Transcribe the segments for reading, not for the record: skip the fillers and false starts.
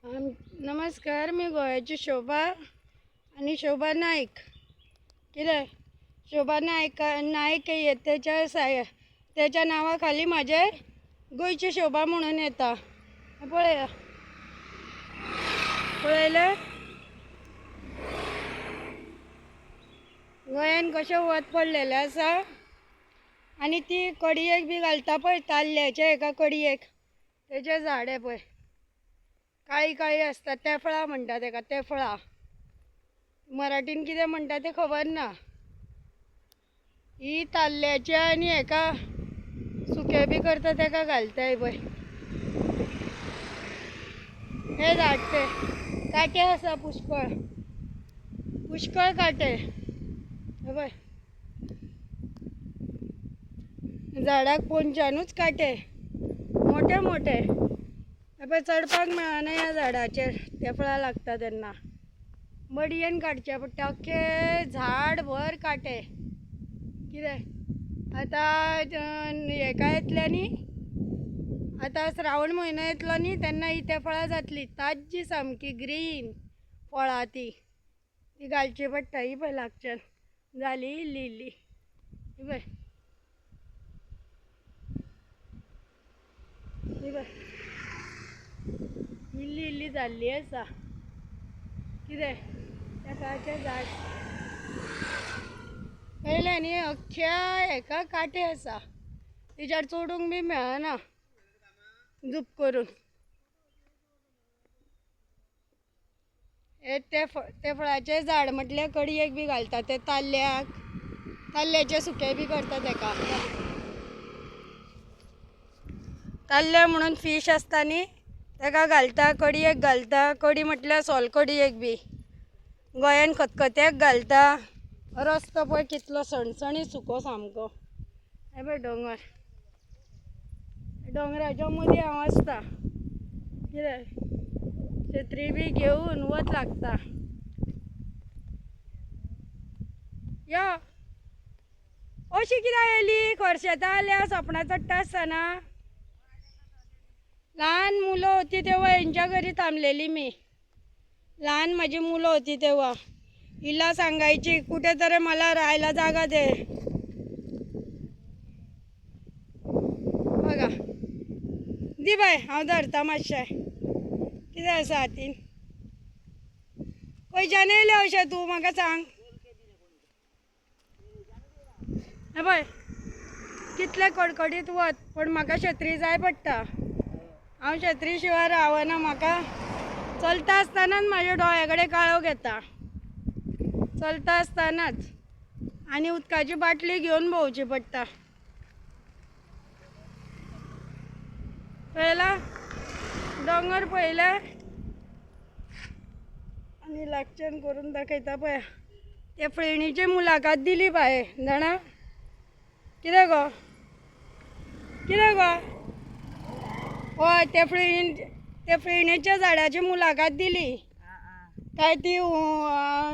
नमस्कार, मी गोव्याची शोभा आणि शोभा नाईक. कितें शोभा नाईक त्याच्या नावाखाली माझे गोयची शोभा म्हणून येता. पळया पळयलें गोंयान कशें वत पडलेलें आसा. आणि ती कडयेक बी घालता पळय, ताल्ल्याच्या एका कडयेक तेजे झाड आहे पळय, काळी काळी असता, तेफळा म्हणटा तेका. तेफळा मराठीन कितें म्हणटा तें खबर ना. ही ताल्ल्याची आनी एका सुके बी करता तेका घालताय पळय. हे झाड ते काटे आसा, पुष्कळ पुष्कळ काटे. हे पळय, झाडाक पोंच्यानूच काटे मोठे मोठे. हे पळय, चडपाक मेळना ह्या झाडाचेर. तेफळा लागता तेन्ना बडयेन काडचे पडटा. अख्खे झाड भर काटे. कितें आतां हेका येतले न्ही, आतां श्रावण म्हयनो येतलो न्ही, तेन्ना ही तेफळां जातली ताज्जी, सामकी ग्रीन फळां. ती घालची पडटा. ही पळय लागच्यान जाली इल्ली इल्ली. ही पळय, ही पळय, इल्ली इल्ली जाल्ली आसा. कितें तेफळाचें झाड पयलें न्ही, अख्ख्या हेका काटे आसा. तेच्यार चडूंक बी मेळना झूप करून. हे तेफळाचें झाड म्हटल्यार कडयेक बी घालता. ते ताल्ल्याचे सुके बी करता तेका. ताल्ले म्हणून फीश आसता न्ही, तेका घालता, कडयेक घालता. कडी म्हटल्यार सोलकडयेक बी. गोंयान खतखत्याक घालता. रस्तो पळय कितलो सणसणीत सुको सामको. हे पळय दोंगर, दोंगराच्या मदीं हांव आसता. कितें छत्री बी घेवन वत लागता. यो अशी कित्याक येयली खरशेता आल्या सपना चडटा आसतना? लहान मुलं होती तेव्हा यांच्या घरी थांबलेली मी. लहान माझी मुलं होती तेव्हा हिला सांगायची कुठेतरी मला राहायला जागा दे. बघा, दी बाय, हांव धरता मातशें. कितें आसा हातीन? खंयच्यान येयलें अशें तूं म्हाका सांग. हे पळय, कितले कडकडीत वत, पण म्हाका छत्री जाय पडटा. हांव छत्री शिवाय रावना. म्हाका चलता आसतनाच म्हाज्या दोळ्या कडेन काळोख येता. चलता आसतनाच. आनी उदकाची बाटली घेवन भोंवची पडटा. पळयला दोंगर पळयले आनी लागच्यान करून दाखयता पळय. ते फ्रेंडीची मुलाखत दिली बाये जाणा. कितें गो, कितें गो? हय, ते फ्रेंडीच्या झाडाची मुलाखत दिली. काय ती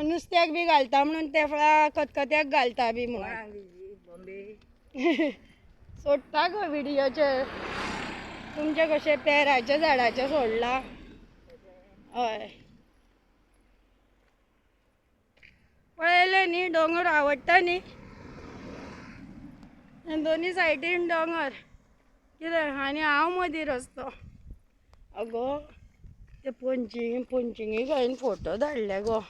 नुस्त्याक बी घालता म्हणून तेफळां खतखत्याक घालता बी म्हणून. सोडटा गो व्हिडियोचेर. तुमचे कशे पेराच्या झाडाचे सोडला. हय, पळयलें न्ही, दोंगर आवडटा न्ही. दोनी सायडीन दोंगर. कितें आनी हांव मदीं रस्तो. अगो, ते पंचिंगी घालून फोटो धाडले गो.